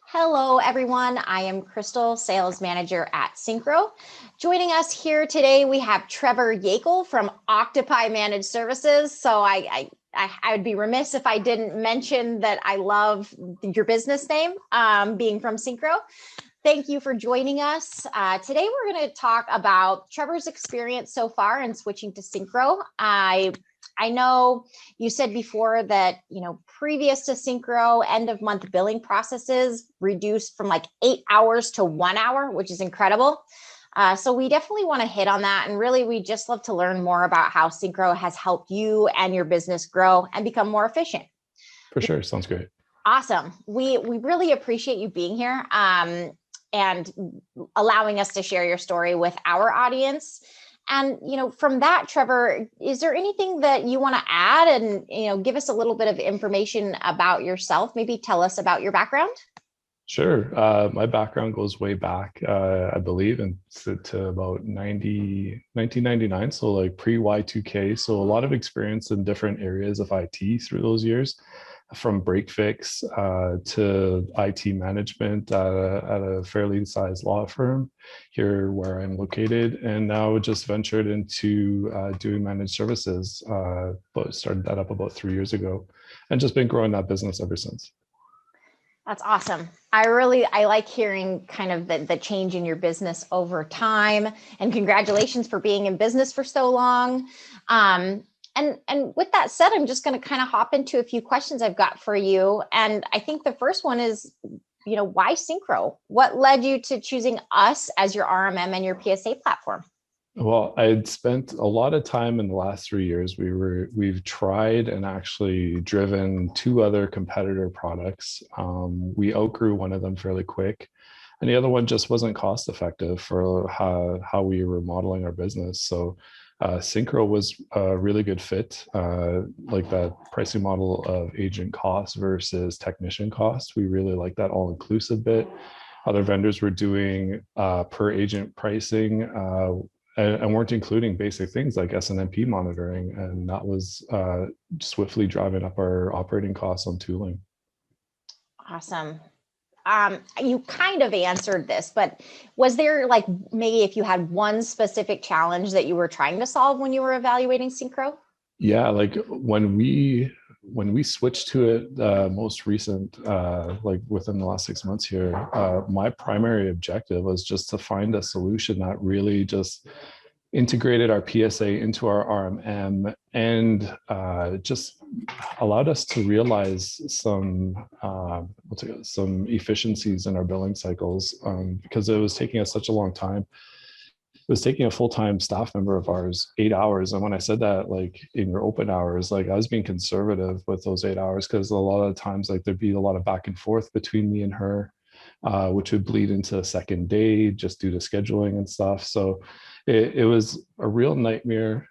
Hello, everyone. I am Crystal, Sales Manager at Syncro. Joining us here today, we have Trevor Yakel from Octopi Managed Services. So I would be remiss if I didn't mention that I love your business name, being from Syncro. Thank you for joining us. Today, we're going to talk about Trevor's experience so far in switching to Syncro. I know you said before that, previous to Syncro, end of month billing processes reduced from like 8 hours to 1 hour, which is incredible. So we definitely want to hit on that. And really, we just love to learn more about how Syncro has helped you and your business grow and become more efficient. For sure. Sounds great. Awesome. We really appreciate you being here and allowing us to share your story with our audience. And, from that, Trevor, is there anything that you want to add and, give us a little bit of information about yourself? Maybe tell us about your background. Sure. My background goes way back, I believe, and to about 1999. So like pre-Y2K. So a lot of experience in different areas of IT through those years, from break fix to IT management at a fairly sized law firm here where I'm located, and now just ventured into doing managed services, but started that up about 3 years ago and just been growing that business ever since. That's awesome. I like hearing kind of the change in your business over time, and congratulations for being in business for so long. And with that said, I'm just going to kind of hop into a few questions I've got for you. And I think the first one is, why Syncro? What led you to choosing us as your RMM and your PSA platform? Well, I'd spent a lot of time in the last 3 years. We've tried and actually driven 2 other competitor products. We outgrew one of them fairly quick, and the other one just wasn't cost effective for how we were modeling our business. So Syncro was a really good fit, like that pricing model of agent cost versus technician cost. We really like that all-inclusive bit. Other vendors were doing per agent pricing and weren't including basic things like SNMP monitoring, and that was swiftly driving up our operating costs on tooling. Awesome. You kind of answered this, but was there like maybe if you had one specific challenge that you were trying to solve when you were evaluating Syncro? Yeah, like when we switched to it, most recent, like within the last 6 months here, my primary objective was just to find a solution that really just integrated our PSA into our RMM and just allowed us to realize some efficiencies in our billing cycles, because it was taking us such a long time. It was taking a full-time staff member of ours 8 hours. And when I said that, like in your open hours, like I was being conservative with those 8 hours, because a lot of times like there'd be a lot of back and forth between me and her, which would bleed into a second day just due to scheduling and stuff. So it was a real nightmare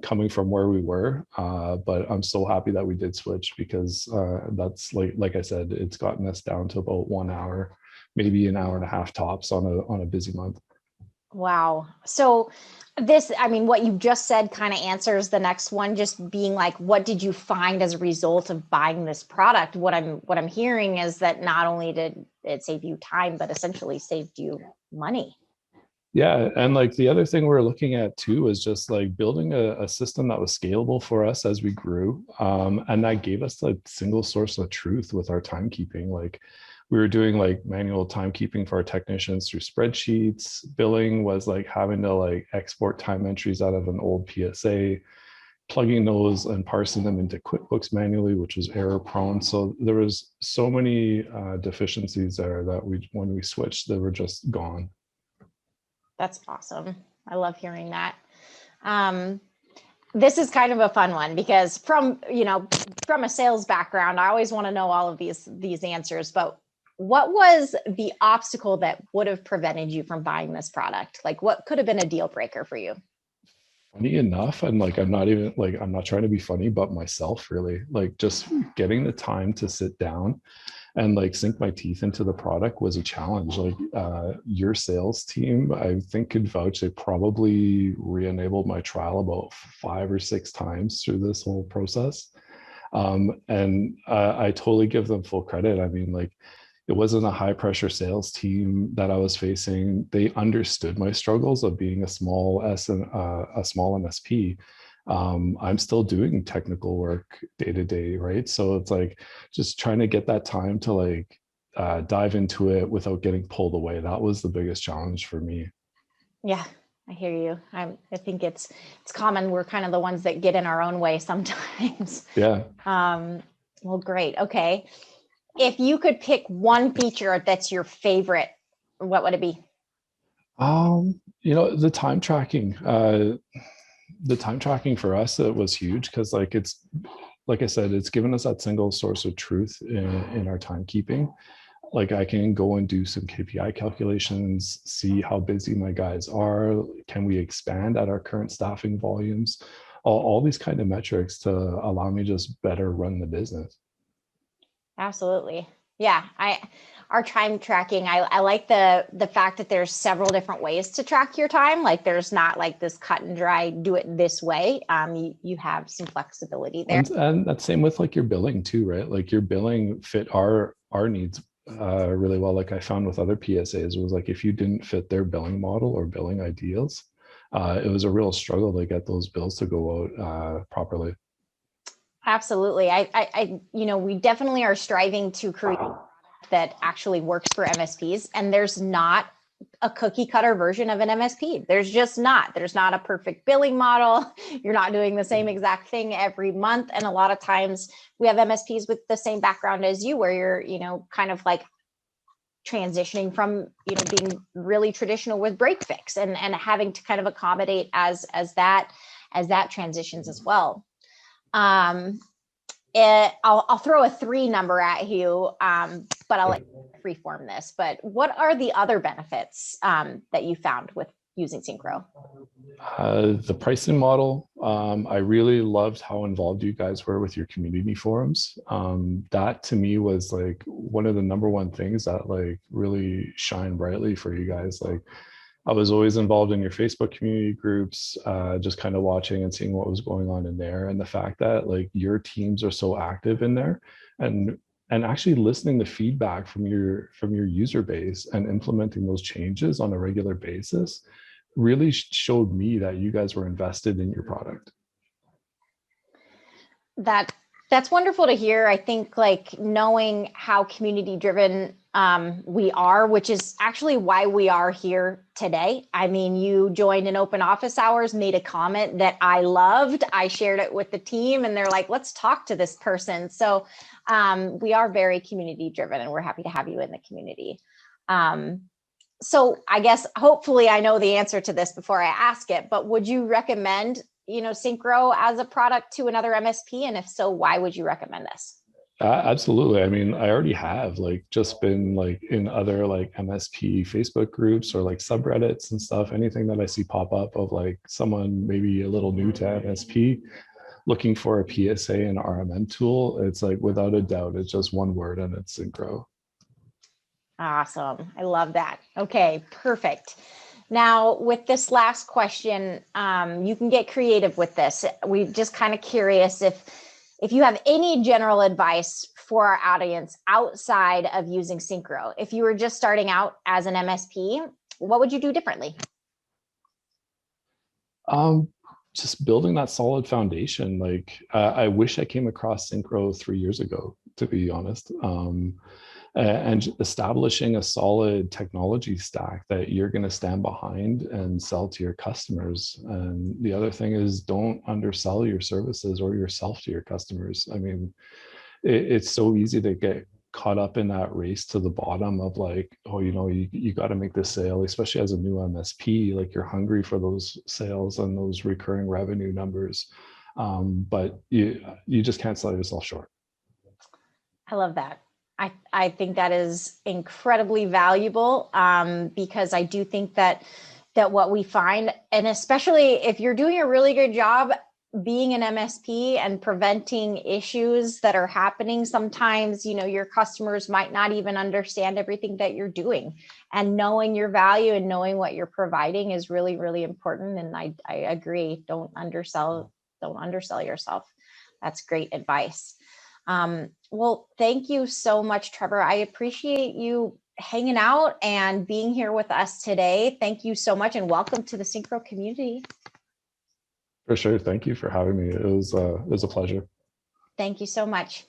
coming from where we were. But I'm so happy that we did switch, because that's like I said, it's gotten us down to about 1 hour, maybe an hour and a half tops on a busy month. Wow. So what you just said kind of answers the next one, just being like, what did you find as a result of buying this product? What I'm hearing is that not only did it save you time, but essentially saved you money. Yeah, and like the other thing we're looking at too is just like building a system that was scalable for us as we grew, and that gave us like single source of truth with our timekeeping. Like we were doing like manual timekeeping for our technicians through spreadsheets. Billing was like having to like export time entries out of an old PSA, plugging those and parsing them into QuickBooks manually, which was error prone. So there was so many deficiencies there that when we switched, they were just gone. That's awesome. I love hearing that. This is kind of a fun one because from a sales background, I always want to know all of these answers, but what was the obstacle that would have prevented you from buying this product? Like what could have been a deal breaker for you? Funny enough, and like I'm not trying to be funny, but myself really, like just getting the time to sit down and like sink my teeth into the product was a challenge. Like your sales team, I think, could vouch, they probably re-enabled my trial about 5 or 6 times through this whole process. And I totally give them full credit. I mean, like it wasn't a high pressure sales team that I was facing. They understood my struggles of being a small a small MSP. I'm still doing technical work day to day, right? So it's like just trying to get that time to like dive into it without getting pulled away. That was the biggest challenge for me. Yeah, I hear you. I think it's common. We're kind of the ones that get in our own way sometimes. Yeah. Well, great. Okay. If you could pick one feature that's your favorite, what would it be? The time tracking. The time tracking for us, it was huge because like it's like I said, it's given us that single source of truth in our timekeeping. Like I can go and do some KPI calculations, see how busy my guys are. Can we expand at our current staffing volumes? All these kind of metrics to allow me just better run the business. Absolutely. Yeah. Our time tracking, I like the fact that there's several different ways to track your time. Like there's not like this cut and dry, do it this way. You have some flexibility there. And that's same with like your billing too, right? Like your billing fit our needs really well. Like I found with other PSAs, it was like if you didn't fit their billing model or billing ideals, it was a real struggle to get those bills to go out properly. Absolutely. We definitely are striving to create that actually works for MSPs. And there's not a cookie cutter version of an MSP. There's just not. There's not a perfect billing model. You're not doing the same exact thing every month. And a lot of times we have MSPs with the same background as you, where you're, kind of like transitioning from, being really traditional with break fix and having to kind of accommodate as that transitions as well. I'll throw a 3 number at you, but I'll let you freeform this. But what are the other benefits that you found with using Syncro? The pricing model, I really loved how involved you guys were with your community forums. That to me was like one of the number one things that like really shine brightly for you guys. Like I was always involved in your Facebook community groups, just kind of watching and seeing what was going on in there. And the fact that like your teams are so active in there and actually listening to feedback from your user base and implementing those changes on a regular basis really showed me that you guys were invested in your product. That's wonderful to hear. I think like knowing how community driven we are, which is actually why we are here today. I mean, you joined in open office hours, made a comment that I loved. I shared it with the team and they're like, let's talk to this person. So we are very community driven and we're happy to have you in the community. So I guess hopefully I know the answer to this before I ask it, but would you recommend Syncro as a product to another MSP? And if so, why would you recommend this? Absolutely. I mean, I already have like just been like in other like MSP Facebook groups or like subreddits and stuff. Anything that I see pop up of like someone maybe a little new to MSP looking for a PSA and RMM tool, it's like without a doubt, it's just one word and it's Syncro. Awesome. I love that. Okay, perfect. Now, with this last question, you can get creative with this. We're just kind of curious if you have any general advice for our audience outside of using Syncro. If you were just starting out as an MSP, what would you do differently? Just building that solid foundation. Like I wish I came across Syncro 3 years ago, to be honest. And establishing a solid technology stack that you're going to stand behind and sell to your customers. And the other thing is don't undersell your services or yourself to your customers. I mean, it's so easy to get caught up in that race to the bottom of like, oh, you got to make this sale, especially as a new MSP, like you're hungry for those sales and those recurring revenue numbers. But you just can't sell yourself short. I love that. I think that is incredibly valuable because I do think that what we find, and especially if you're doing a really good job being an MSP and preventing issues that are happening, sometimes, your customers might not even understand everything that you're doing, and knowing your value and knowing what you're providing is really, really important. And I agree. Don't undersell yourself. That's great advice. Well, thank you so much, Trevor. I appreciate you hanging out and being here with us today. Thank you so much, and welcome to the Syncro community. For sure. Thank you for having me. It was a pleasure. Thank you so much.